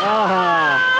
Ah.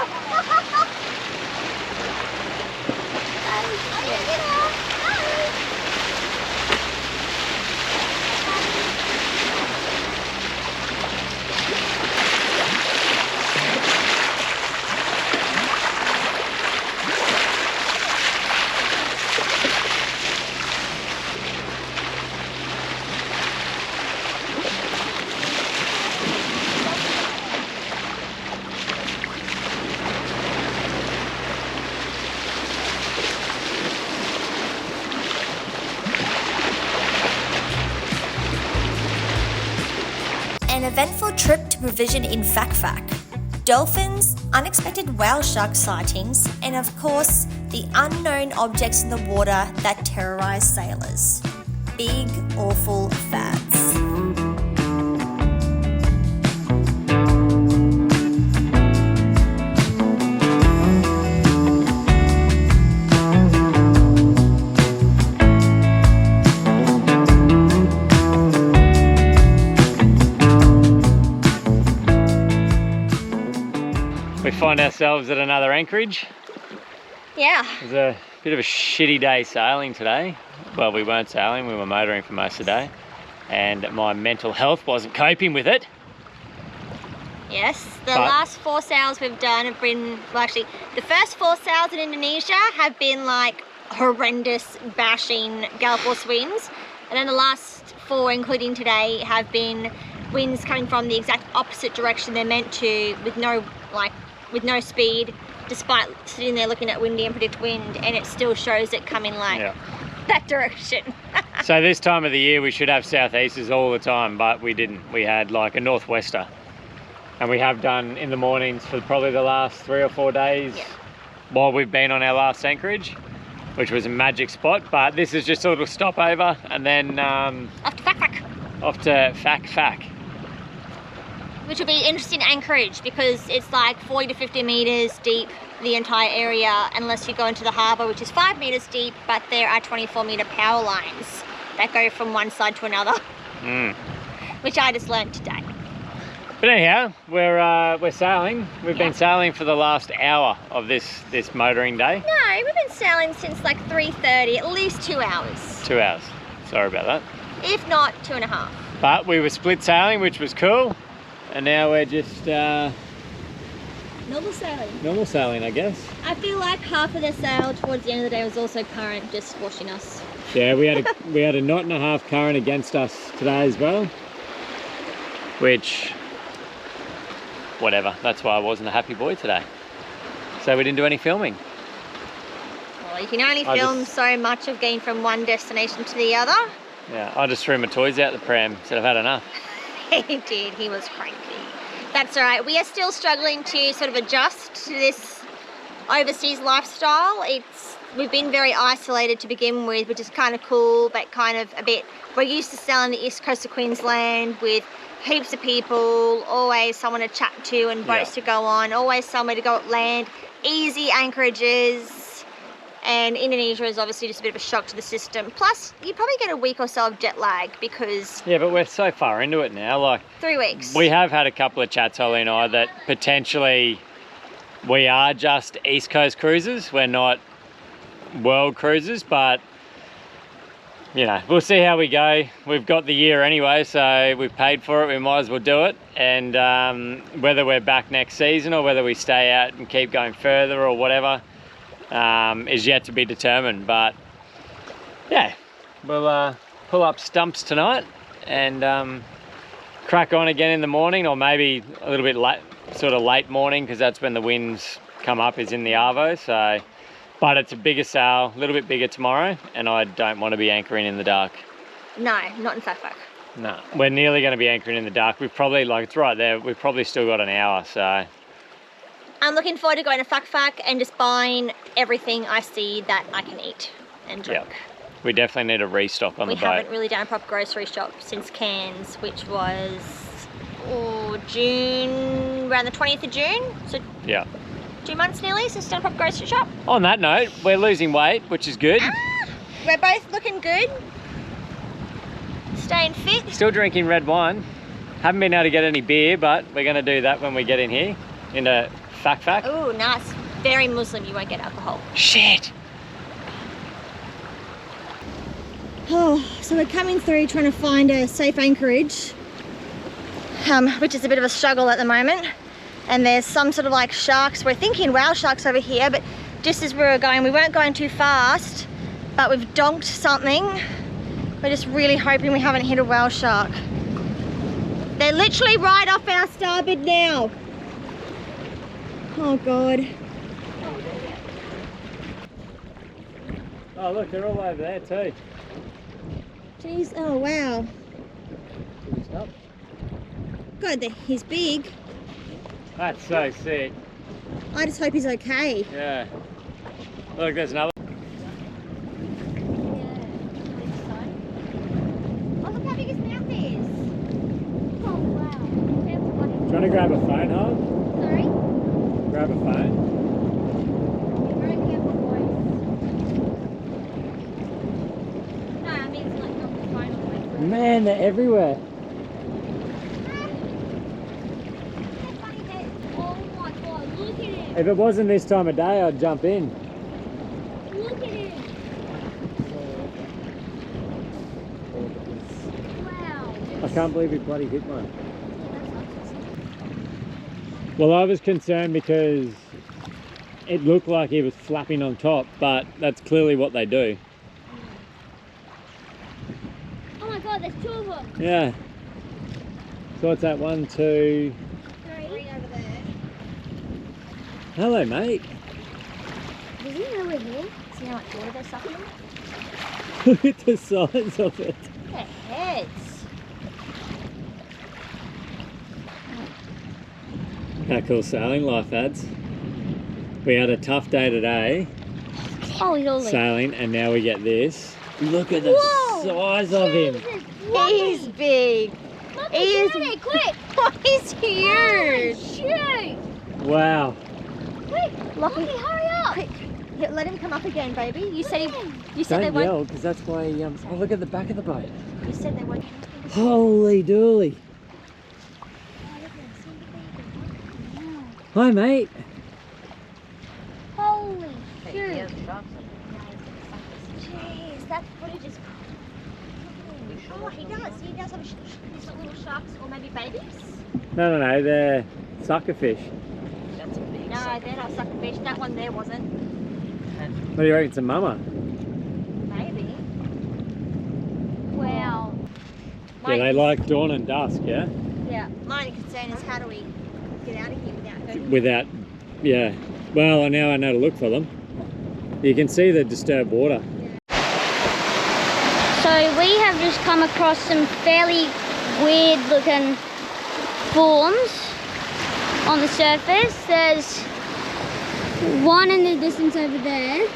An eventful trip to provision in FakFak. Dolphins, unexpected whale shark sightings, and of course, the unknown objects in the water that terrorize sailors. Big, awful fads. We find ourselves at another anchorage. Yeah. It was a bit of a shitty day sailing today. Well, we weren't sailing, we were motoring for most of the day. And my mental health wasn't coping with it. Yes, the last 4 sails we've done have been, well actually, the first 4 sails in Indonesia have been like horrendous bashing gale force winds. And then the last 4, including today, have been winds coming from the exact opposite direction they're meant to, with no speed, despite sitting there looking at windy and predict wind, and it still shows it coming like that direction. So this time of the year we should have southeasters all the time, but we didn't. We had like a northwester, and we have done in the mornings for probably the last 3 or 4 days while we've been on our last anchorage, which was a magic spot. But this is just a little stopover, and then Off to FakFak. Off to FakFak. Which will be interesting anchorage because it's like 40 to 50 meters deep, the entire area, unless you go into the harbour, which is 5 meters deep, but there are 24-meter power lines that go from one side to another, which I just learned today. But anyhow, we're sailing. We've been sailing for the last hour of this motoring day. No, we've been sailing since like 3:30, at least 2 hours. 2 hours. Sorry about that. If not 2.5. But we were split sailing, which was cool. And now we're just Normal sailing. normal sailing, I guess. I feel like half of the sail towards the end of the day was also current, just washing us. Yeah, we had a knot and a half current against us today as well. Which, whatever. That's why I wasn't a happy boy today. So we didn't do any filming. Well, you can only film so much of getting from one destination to the other. Yeah, I just threw my toys out the pram. Said I've had enough. He did, he was cranky. That's all right. We are still struggling to sort of adjust to this overseas lifestyle. We've been very isolated to begin with, which is kind of cool, but kind of a bit, we're used to sailing the east coast of Queensland with heaps of people, always someone to chat to and boats to go on, always somewhere to go at land, easy anchorages. And Indonesia is obviously just a bit of a shock to the system. Plus, you probably get a week or so of jet lag because... Yeah, but we're so far into it now. Like 3 weeks. We have had a couple of chats, Holly and I, that potentially we are just East Coast cruisers. We're not world cruisers, but, you know, we'll see how we go. We've got the year anyway, so we've paid for it. We might as well do it. And whether we're back next season or whether we stay out and keep going further or whatever, is yet to be determined. But yeah, we'll pull up stumps tonight and crack on again in the morning, or maybe a little bit late, sort of late morning, because that's when the winds come up, is in the Arvo. So, but it's a bigger sail, a little bit bigger tomorrow, and I don't want to be anchoring in the dark. No, not in FakFak. No, we're nearly going to be anchoring in the dark. We've probably, like, it's right there, we've probably still got an hour, so. I'm looking forward to going to FakFak and just buying everything I see that I can eat and drink. Yeah. We definitely need a restock on the boat. We haven't really done a proper grocery shop since Cairns, which was June, around the 20th of June. So yeah, 2 months nearly since done a proper grocery shop. On that note, we're losing weight, which is good. We're both looking good. Staying fit. Still drinking red wine. Haven't been able to get any beer, but we're going to do that when we get in here. into FakFak? Oh, nice. Very Muslim, you won't get alcohol. Shit! Oh, so we're coming through trying to find a safe anchorage, which is a bit of a struggle at the moment. And there's some sort of like sharks. We're thinking whale sharks over here, but just as we were going, we weren't going too fast, but we've donked something. We're just really hoping we haven't hit a whale shark. They're literally right off our starboard now. Oh God. Oh look, they're all over there too. Jeez, oh wow. God, he's big. That's so sick. I just hope he's okay. Yeah. Look, there's another. Oh, look how big his mouth is. Oh wow. Do you want to grab a phone, Hog? Sorry? Grab a phone. Very careful, boys. No, I mean it's like not the phone away. Man, they're everywhere. Oh my God, look at him. If it wasn't this time of day, I'd jump in. Look at him. Wow. I can't believe he bloody hit one. Well, I was concerned because it looked like he was flapping on top, but that's clearly what they do. Oh my God, there's two of them. Yeah. So what's that? 1, 2. Three over there. Hello, mate. Does he know we're here? Does he know what water they're sucking? Look at the size of it. Look at heads. How cool sailing life, lads. We had a tough day today Holy holy. sailing, and now we get this. Look at the Whoa! size of him. He's big. He is quick. He's huge. Shoot! Wow. Quick, Lucky. hurry up! Quick. Yeah, let him come up again, baby. You said they Don't won't. yell, because that's why he, oh, look at the back of the boat. You said they won't. Holy dooly. Hi, mate. Holy shoot! Jeez, that footage is. Oh, he does. He does have these little sharks, or maybe babies. No, they're sucker fish. No, they're not suckerfish. That one there wasn't. What do you reckon? It's a mama? Maybe. Wow. Yeah, they like dawn and dusk, yeah? Yeah. My only concern is how do we get out of here without going? Without, yeah. Well, now I know to look for them. You can see the disturbed water. So we have just come across some fairly weird looking forms on the surface. There's one in the distance over there.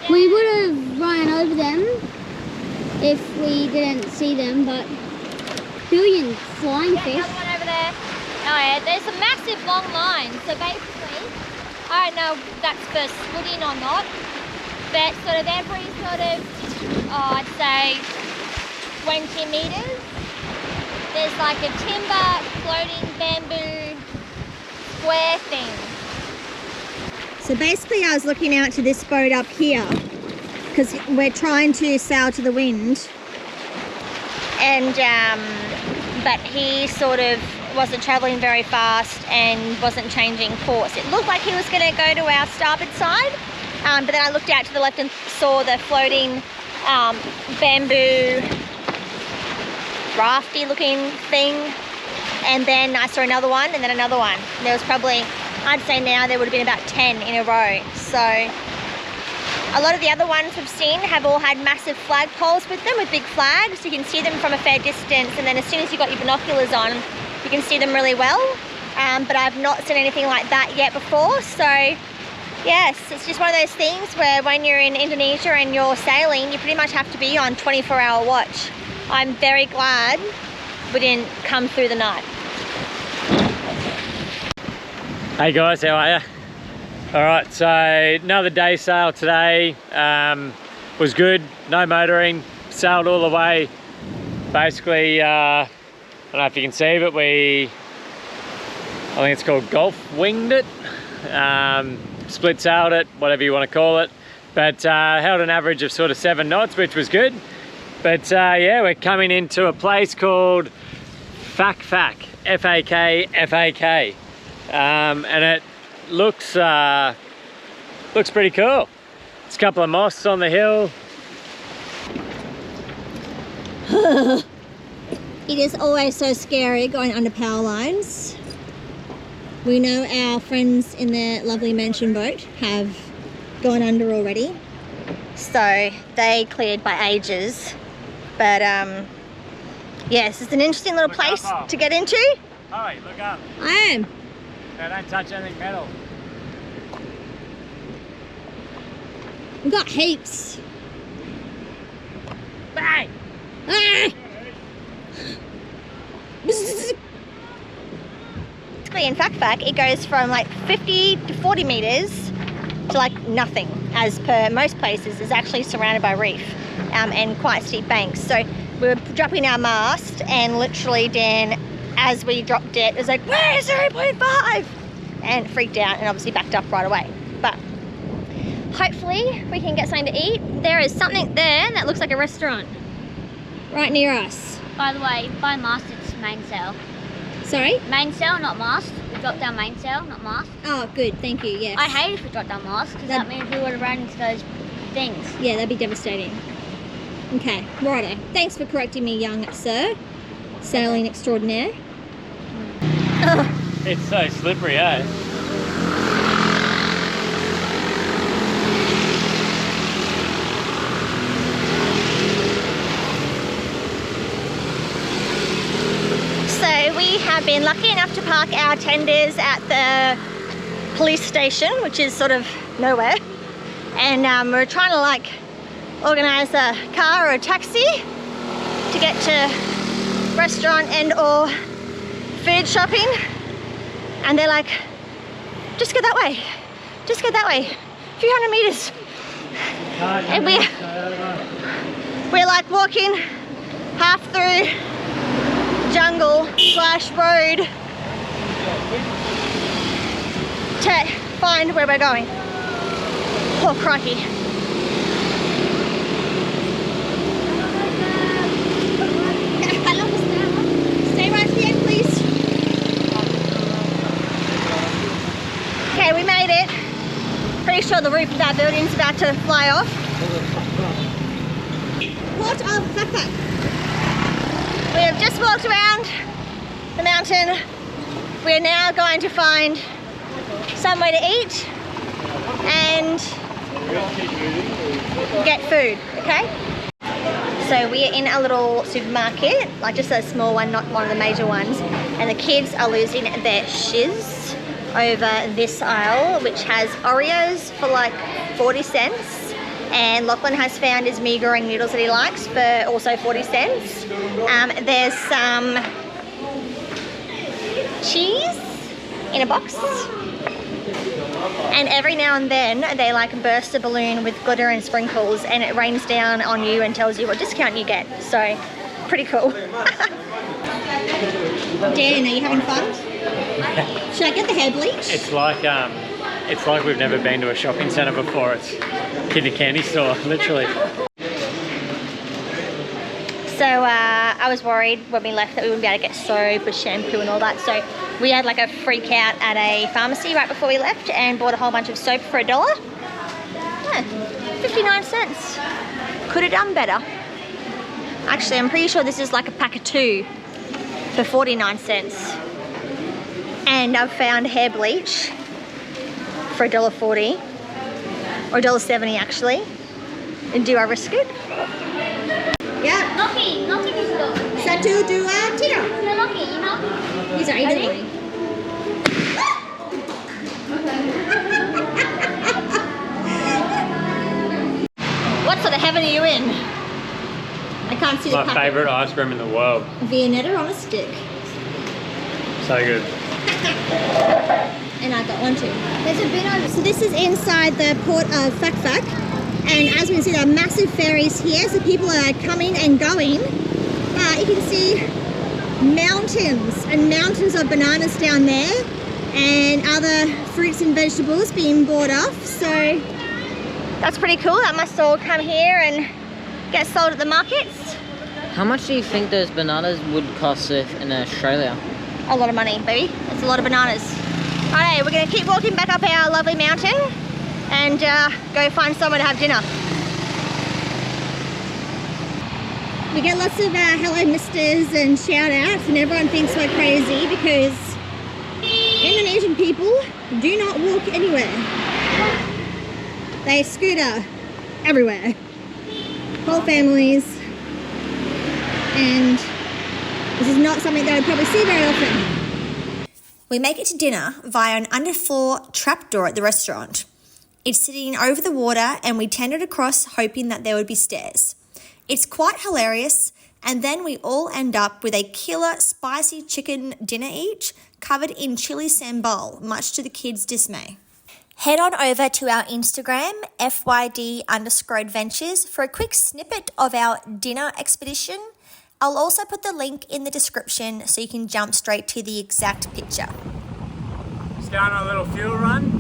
We would have run over them if we didn't see them, but billion flying fish. Another one over there. Oh yeah, there's a massive long line. So basically, I don't know if that's for splitting or not, but sort of every sort of, I'd say 20 meters, there's like a timber floating bamboo square thing. So basically I was looking out to this boat up here because we're trying to sail to the wind, and but he sort of wasn't travelling very fast and wasn't changing course. It looked like he was going to go to our starboard side, but then I looked out to the left and saw the floating bamboo rafty looking thing, and then I saw another one and then another one. There was probably, I'd say now there would have been about 10 in a row. So a lot of the other ones we've seen have all had massive flagpoles with them, with big flags. You can see them from a fair distance, and then as soon as you've got your binoculars on, you can see them really well. But I've not seen anything like that yet before. So yes, it's just one of those things where when you're in Indonesia and you're sailing, you pretty much have to be on 24-hour watch. I'm very glad we didn't come through the night. Hey guys, how are you? Alright, so another day sail today. Was good, no motoring, sailed all the way. Basically, I don't know if you can see, but we I think it's called Golf Winged it. Split sailed it, whatever you want to call it. But held an average of sort of 7 knots, which was good. But yeah, we're coming into a place called FakFak, F-A-K, F-A-K. And it looks pretty cool. It's a couple of mosques on the hill. It is always so scary going under power lines. We know our friends in their lovely mansion boat have gone under already. So they cleared by ages. But yes, it's an interesting little place to get into. Holly, look up. I am. No, don't touch anything metal. We've got heaps. Bang! Ah! In FakFak, it goes from like 50 to 40 meters to like nothing, as per most places. Is actually surrounded by reef and quite steep banks. So we were dropping our mast, and literally Dan, as we dropped it, was like, "Where's 0.5?" and freaked out and obviously backed up right away. But hopefully we can get something to eat. There is something there that looks like a restaurant right near us. By the way, by mast it's mainsail. Sorry? Mainsail, not mast. We dropped down mainsail, not mast. Oh, good. Thank you. Yes. I hate if we dropped down mast because that means we would have run into those things. Yeah, that'd be devastating. Okay, righto. Thanks for correcting me, young sir. Sailing extraordinaire. It's so slippery, eh? So we have been lucky enough to park our tenders at the police station, which is sort of nowhere. And we're trying to like organise a car or a taxi to get to restaurant and or food shopping. And they're like, just go that way. Just go that way. A few hundred meters. And we're like walking half through jungle / road to find where we're going. Oh, crikey. Stay right here, please. Okay, we made it. Pretty sure the roof of that building's about to fly off. Port of FakFak. We have just walked around the mountain. We're now going to find somewhere to eat and get food, okay? So we are in a little supermarket, like just a small one, not one of the major ones, and the kids are losing their shiz over this aisle, which has Oreos for like 40 cents. And Lachlan has found his mee goreng noodles that he likes for also 40 cents. There's some cheese in a box. And every now and then they like burst a balloon with glitter and sprinkles, and it rains down on you and tells you what discount you get. So, pretty cool. Dan, are you having fun? Should I get the hair bleach? It's like we've never been to a shopping centre before. It's kinder candy store, literally. So I was worried when we left that we wouldn't be able to get soap or shampoo and all that. So we had like a freak out at a pharmacy right before we left and bought a whole bunch of soap for $1. Yeah, 59 cents. Could have done better. Actually, I'm pretty sure this is like a pack of 2 for 49 cents. And I've found hair bleach for $1.40 or $1.70 actually. And do I risk it? Yeah. Noki is good. Satu, dua, tiga. No, Noki, you know? These are easy. What sort of heaven are you in? I can't see the My favourite ice cream in the world. Viennetta on a stick. So good. And I got one too. There's a bit of, so this is inside the port of FakFak, and as we can see there are massive ferries here, so people are coming and going, but you can see mountains and mountains of bananas down there and other fruits and vegetables being bought off. So that's pretty cool. That must all come here and get sold at the markets. How much do you think those bananas would cost in Australia? A lot of money, baby. It's a lot of bananas. Alright, we're going to keep walking back up our lovely mountain and go find somewhere to have dinner. We get lots of hello misters and shout outs, and everyone thinks we're crazy because Indonesian people do not walk anywhere. They scooter everywhere. Whole families. And this is not something that I probably see very often. We make it to dinner via an underfloor trapdoor at the restaurant. It's sitting over the water and we tendered across hoping that there would be stairs. It's quite hilarious, and then we all end up with a killer spicy chicken dinner each, covered in chili sambal, much to the kids' dismay. Head on over to our Instagram, FYD_adventures, for a quick snippet of our dinner expedition. I'll also put the link in the description so you can jump straight to the exact picture. Just going on a little fuel run.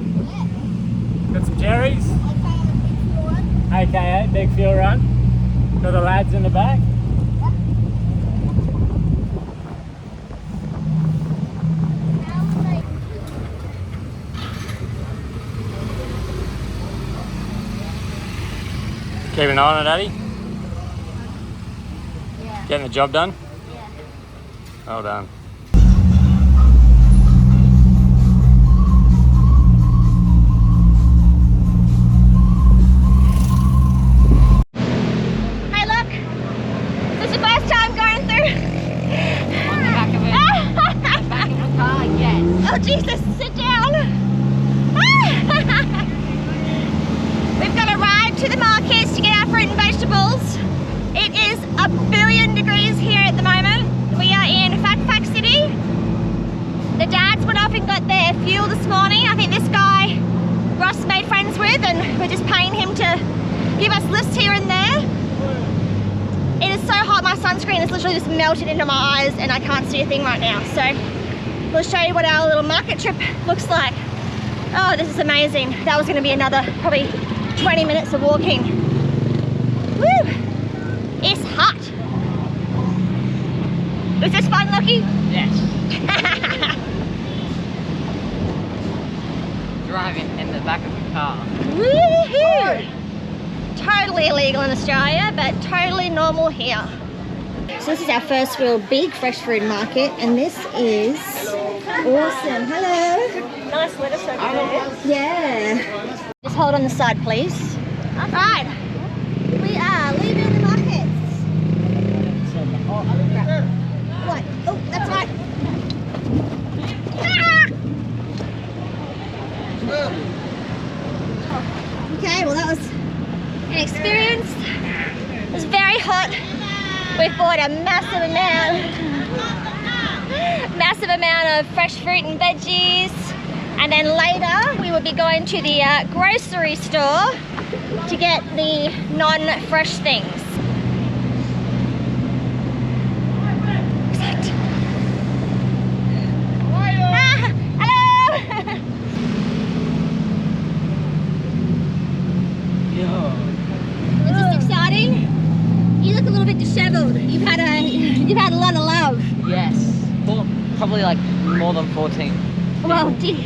Got some cherries. AKA big fuel run. Got the lads in the back. Keeping an eye on it, Daddy? Yeah. Getting the job done? Yeah. Well done. Hey, look! This is the first time going through. On the back of it. Back of the car, yes. Oh, Jesus, sit down! We've got to ride to the markets to get our fruit and vegetables. It is 1,000,000,000 degrees here at the moment. We are in FakFak City. The dads went off and got their fuel this morning. I think this guy Ross made friends with, and we're just paying him to give us lifts here and there. It is so hot, my sunscreen is literally just melted into my eyes and I can't see a thing right now. So we'll show you what our little market trip looks like. Oh, this is amazing. That was going to be another probably 20 minutes of walking. Woo! It's hot. Was this fun, Lucky? Yes. Driving in the back of the car. Woohoo! Totally illegal in Australia, but totally normal here. So this is our first real big fresh fruit market, and this is awesome. Hello. Nice lettuce over there. Yeah. Just hold on the side, please. All right. We are leaving the markets. What? Oh, that's right. Ah! Okay, well that was an experience. It was very hot. We've bought a massive amount of fresh fruit and veggies, and then later we will be going to the grocery store to get the non-fresh things. Is this exciting? You look a little bit disheveled. You've had a lot of love. Yes. Well, probably like more than 14. Well, geez.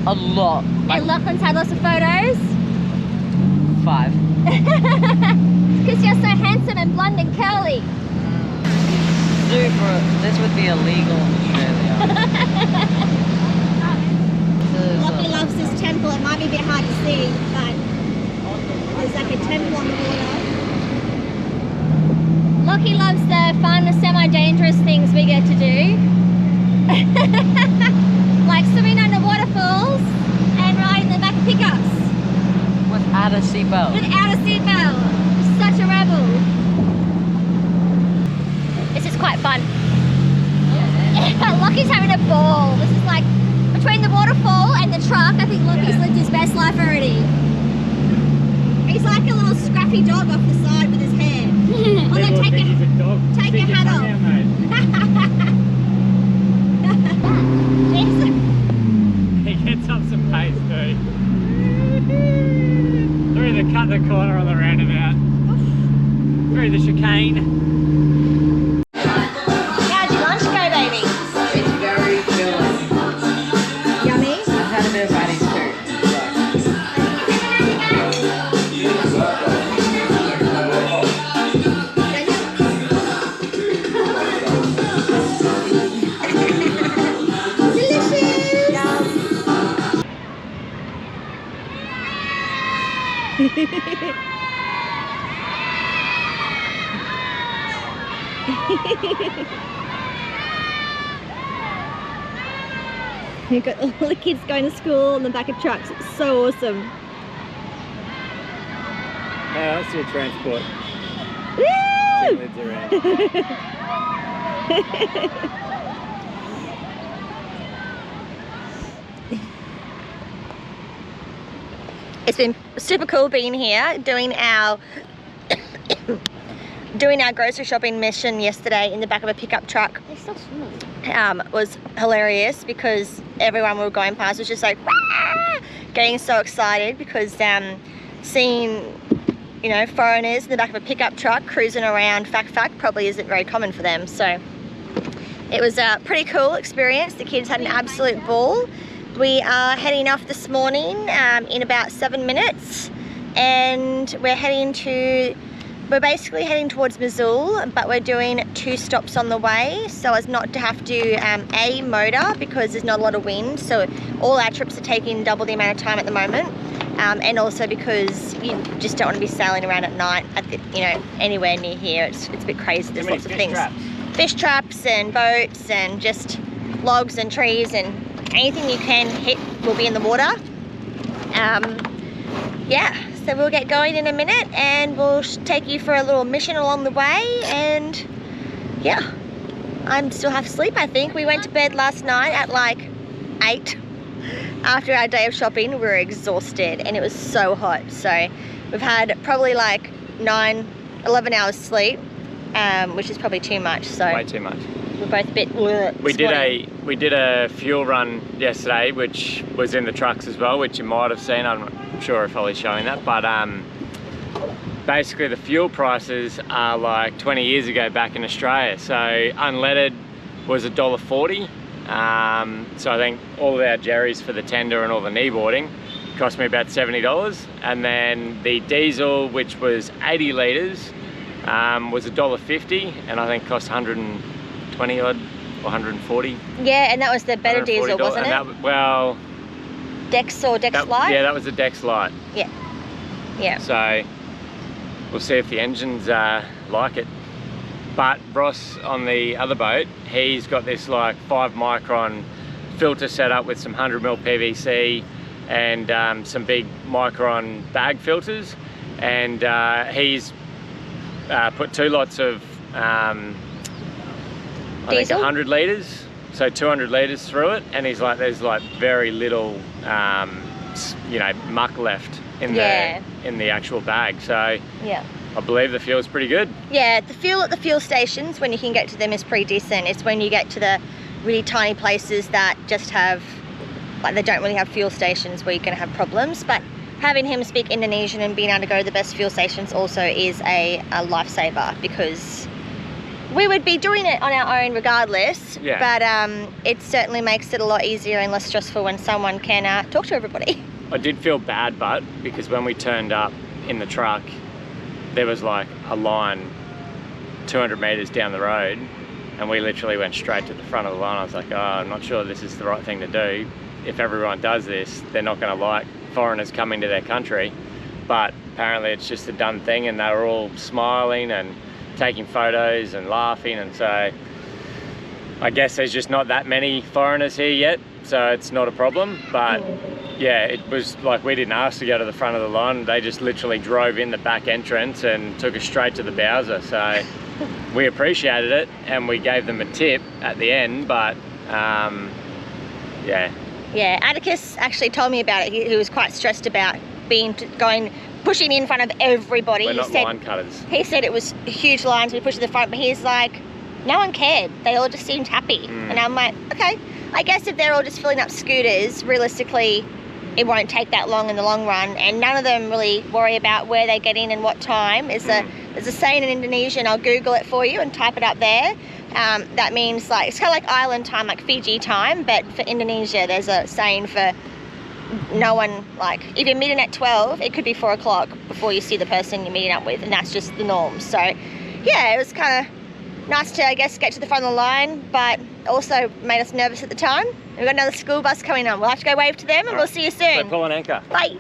A lot. Like And Lachlan's had lots of photos. 5. Because you're so handsome and blonde and curly. Super. This would be illegal in Australia. Lockie loves this temple. It might be a bit hard to see, but there's like a temple on the water. Lockie loves the fun, semi-dangerous things we get to do. Like swimming under waterfalls and riding the back of pickups. Without a seatbelt. Without a seatbelt. Such a rebel. This is quite fun. Lockie's having a ball. This is like between the waterfall and the truck. I think Lockie's lived his best life already. He's like a little scrappy dog off the side with his hair. Oh no, take your hat off. He gets up some pace too. Through the cut the corner on the roundabout. Through the chicane. How'd your lunch go, baby? It's very filling. Yummy? I've had a bit of Buddies too. You've got all the kids going to school on the back of trucks. It's so awesome. Yeah, that's your transport. Woo! Lids around. It's been super cool being here, doing our grocery shopping mission yesterday in the back of a pickup truck. It's so smooth. Was hilarious because everyone we were going past was just like "Wah!" Getting so excited because seeing, you know, foreigners in the back of a pickup truck cruising around FakFak probably isn't very common for them. So it was a pretty cool experience. The kids had an absolute ball. We are heading off this morning in about 7 minutes, and we're basically heading towards Missoula, but we're doing 2 stops on the way so as not to have to A, motor because there's not a lot of wind, so all our trips are taking double the amount of time at the moment, and also because you just don't want to be sailing around at night at the, you know, anywhere near here. It's a bit crazy. There's lots of things. Fish traps and boats and just logs and trees and anything you can hit will be in the water. Yeah, so we'll get going in a minute and we'll take you for a little mission along the way, and yeah, I'm still half asleep I think. We went to bed last night at like 8 after our day of shopping. We were exhausted and it was so hot, so we've had probably like 9-11 hours sleep, which is probably too much. So way too much. We're both a bit we did a fuel run yesterday, which was in the trucks as well, which you might have seen. I'm not sure if Ollie's showing that, but basically the fuel prices are like 20 years ago back in Australia. So unleaded was $1.40. So I think all of our jerrys for the tender and all the kneeboarding cost me about $70, and then the diesel, which was 80 litres, was $1.50, and I think cost 120 odd or 140. Yeah, and that was the better diesel, wasn't it? That, well, Dex or Dex Light? Yeah, that was the Dex Light. Yeah. Yeah. So we'll see if the engines like it. But Ross on the other boat, he's got this like 5 micron filter set up with some 100mm PVC and some big micron bag filters, and he's put 2 lots of I think 100 litres, so 200 litres through it, and he's like, there's like very little you know, muck left in the actual bag. So yeah, I believe the fuel's pretty good. Yeah, the fuel at the fuel stations, when you can get to them, is pretty decent. It's when you get to the really tiny places that just have, like, they don't really have fuel stations where you're going to have problems. But having him speak Indonesian and being able to go to the best fuel stations also is a lifesaver, because we would be doing it on our own regardless, but it certainly makes it a lot easier and less stressful when someone can talk to everybody. I did feel bad, but because when we turned up in the truck, there was like a line 200 metres down the road, and we literally went straight to the front of the line. I was like, oh, I'm not sure this is the right thing to do. If everyone does this, they're not going to like foreigners coming to their country. But apparently it's just a done thing, and they were all smiling and taking photos and laughing, and so I guess there's just not that many foreigners here yet, so it's not a problem. But yeah, it was like we didn't ask to go to the front of the line. They just literally drove in the back entrance and took us straight to the Bowser. So we appreciated it, and we gave them a tip at the end, but yeah. Yeah, Atticus actually told me about it. He was quite stressed about pushing in front of everybody. We're not line cutters. He said it was huge lines, we pushed to the front, but he's like, no one cared. They all just seemed happy. And I'm like, okay, I guess if they're all just filling up scooters, realistically, it won't take that long in the long run, and none of them really worry about where they get in and what time. There's a saying in Indonesia, and I'll Google it for you and type it up there. That means like, it's kind of like island time, like Fiji time, but for Indonesia, there's a saying for no one, like if you're meeting at 12, it could be 4 o'clock before you see the person you're meeting up with, and that's just the norm. So yeah, it was kind of nice to, I guess, get to the front of the line, but also made us nervous at the time. We've got another school bus coming on. We'll have to go wave to them, and we'll see you soon. So pull an anchor. Bye.